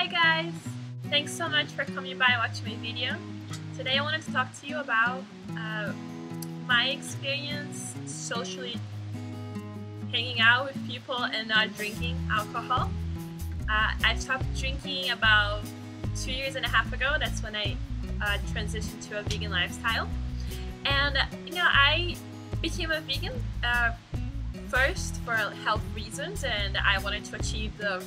Hi guys! Thanks so much for coming by and watching my video. Today I wanted to talk to you about my experience socially hanging out with people and not drinking alcohol. I stopped drinking about 2.5 years ago. That's when I transitioned to a vegan lifestyle. And I became a vegan first for health reasons, and I wanted to achieve the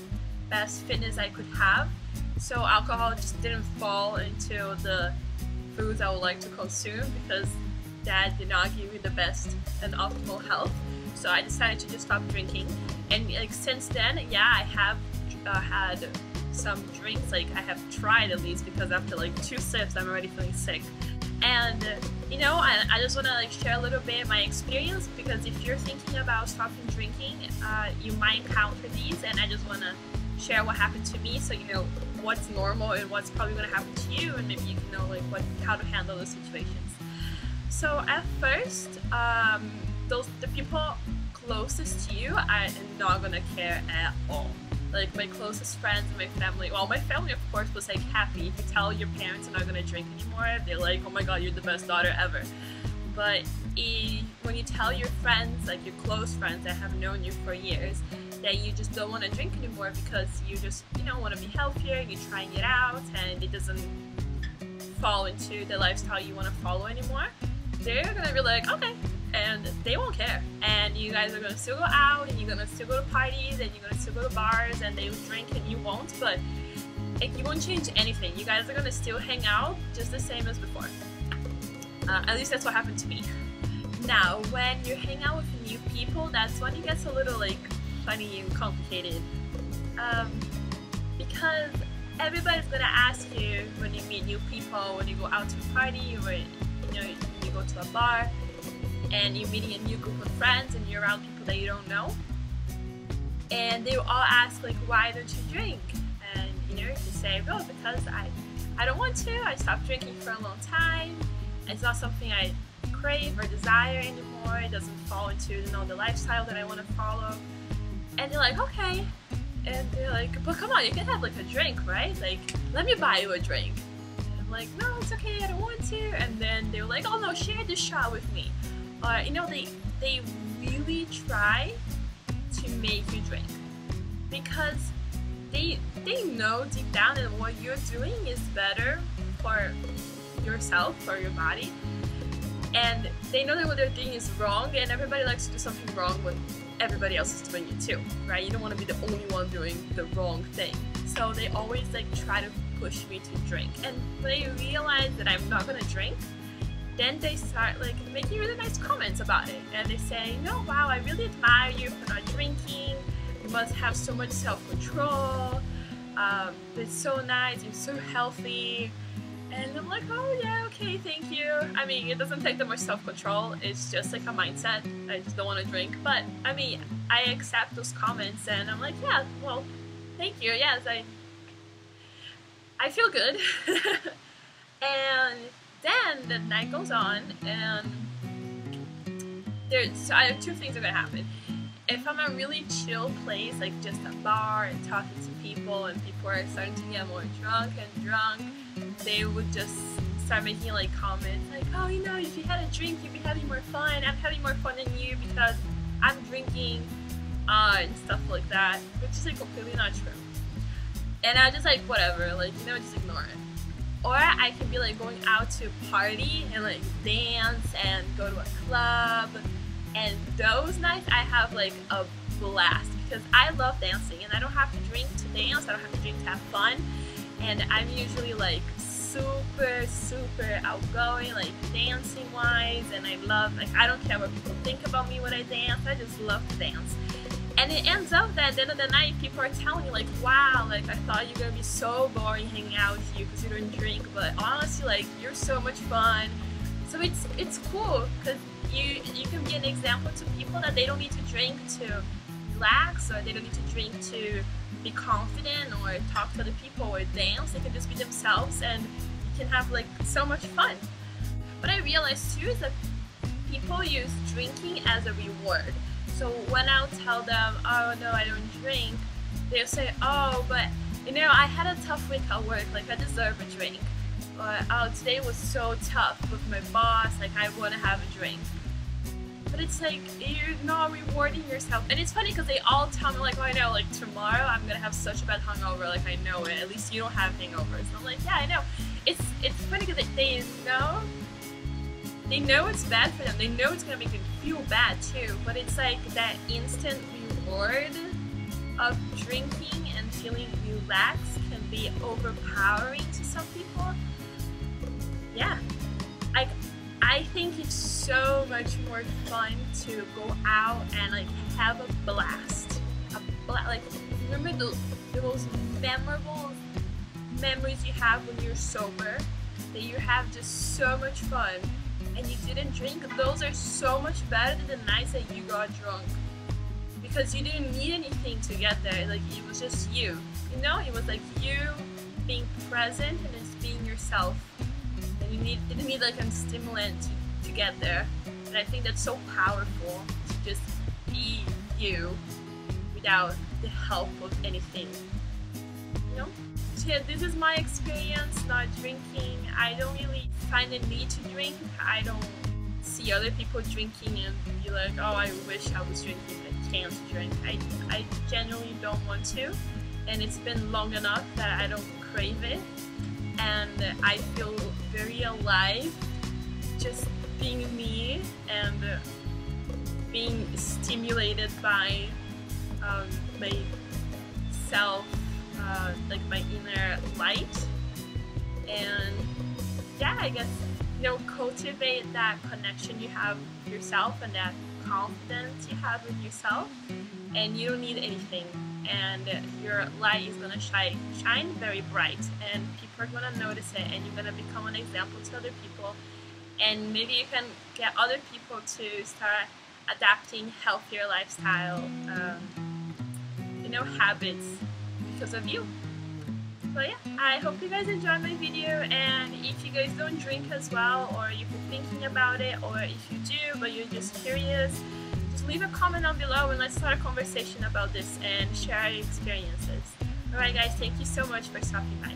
best fitness I could have. So alcohol just didn't fall into the foods I would like to consume because that did not give me the best and optimal health. So I decided to just stop drinking. And since then, yeah, I have had some drinks. I have tried at least, because after 2 sips I'm already feeling sick. And I just want to share a little bit of my experience, because if you're thinking about stopping drinking, you might encounter these, and I just want to share what happened to me, so you know what's normal and what's probably going to happen to you, and maybe you can know how to handle those situations. So at first, the people closest to you are not going to care at all. My closest friends and my family, well, my family of course was happy. If you tell your parents you're not gonna drink anymore, they're like, oh my god, you're the best daughter ever. But when you tell your friends, your close friends that have known you for years, that you just don't want to drink anymore because you just want to be healthier and you're trying it out and it doesn't fall into the lifestyle you want to follow anymore, they're gonna be like, okay. And they won't care, and you guys are gonna still go out, and you're gonna still go to parties, and you're gonna still go to bars, and they will drink and you won't, but you won't change anything. You guys are gonna still hang out just the same as before. At least that's what happened to me. Now, when you hang out with new people, that's when it gets a little funny and complicated, because everybody's gonna ask you when you meet new people, when you go out to a party, or you go to a bar, and you're meeting a new group of friends and you're around people that you don't know, and they will all ask why don't you drink? And you say, well, because I don't want to. I stopped drinking for a long time. It's not something I crave or desire anymore. It doesn't fall into the lifestyle that I want to follow. And they're like, okay. And they're like, but come on, you can have a drink, right? Let me buy you a drink. And I'm like, no, it's okay, I don't want to. And then they're like, oh no, share this shot with me. They really try to make you drink, because they know deep down that what you're doing is better for yourself, for your body, and they know that what they're doing is wrong, and everybody likes to do something wrong when everybody else is doing it too, right? You don't want to be the only one doing the wrong thing. So they always try to push me to drink, and when they realize that I'm not gonna drink, then they start making really nice comments about it, and they say, wow, I really admire you for not drinking. You must have so much self-control. It's so nice. You're so healthy. And I'm like, oh yeah, okay, thank you. I mean, it doesn't take that much self-control. It's just a mindset. I just don't want to drink. But I mean, I accept those comments, and I'm like, yeah, well, thank you. Yes, I feel good. And then the night goes on, and two things are gonna happen. If I'm a really chill place, just a bar and talking to people, and people are starting to get more drunk, they would just start making comments oh, if you had a drink, you'd be having more fun. I'm having more fun than you because I'm drinking, and stuff like that, which is completely not true. And I just whatever, just ignore it. Or I can be going out to a party and dance and go to a club, and those nights I have a blast, because I love dancing and I don't have to drink to dance. I don't have to drink to have fun, and I'm usually super outgoing dancing wise, and I love I don't care what people think about me when I dance. I just love to dance. And it ends up that at the end of the night, people are telling you wow, I thought you were gonna be so boring hanging out with you because you don't drink, but honestly, you're so much fun. So it's cool, because you can be an example to people that they don't need to drink to relax, or they don't need to drink to be confident or talk to other people or dance. They can just be themselves, and you can have so much fun. What I realized too is that people use drinking as a reward. So when I'll tell them, oh no, I don't drink, they'll say, oh, but I had a tough week at work, like I deserve a drink. But today was so tough with my boss, like I want to have a drink. But it's like, you're not rewarding yourself. And it's funny because they all tell me like, oh I know, like tomorrow I'm gonna have such a bad hangover, like I know it, at least you don't have hangovers. And I'm like, yeah I know. It's funny because they know it's bad for them, they know it's gonna make them feel bad too, but it's like that instant reward of drinking and feeling relaxed can be overpowering to some people. Yeah, I think it's so much more fun to go out and like have a blast. Like remember the most memorable memories you have when you're sober, that you have just so much fun and you didn't drink. Those are so much better than the nights that you got drunk, because you didn't need anything to get there. Like it was just you, it was like you being present and just being yourself. And you didn't need like a stimulant to get there. And I think that's so powerful, to just be you without the help of anything. So yeah, this is my experience not drinking. I don't really find the need to drink. I don't see other people drinking and be like, oh I wish I was drinking, I can't drink. I genuinely don't want to, and it's been long enough that I don't crave it. And I feel very alive just being me and being stimulated by myself, like my inner light. And yeah, I guess cultivate that connection you have with yourself and that confidence you have with yourself, and you don't need anything. And your light is gonna shine very bright, and people are gonna notice it, and you're gonna become an example to other people, and maybe you can get other people to start adapting healthier lifestyle habits because of you. So yeah, I hope you guys enjoyed my video, and if you guys don't drink as well, or if you're thinking about it, or if you do but you're just curious, leave a comment down below and let's start a conversation about this and share our experiences. Alright guys, thank you so much for stopping by.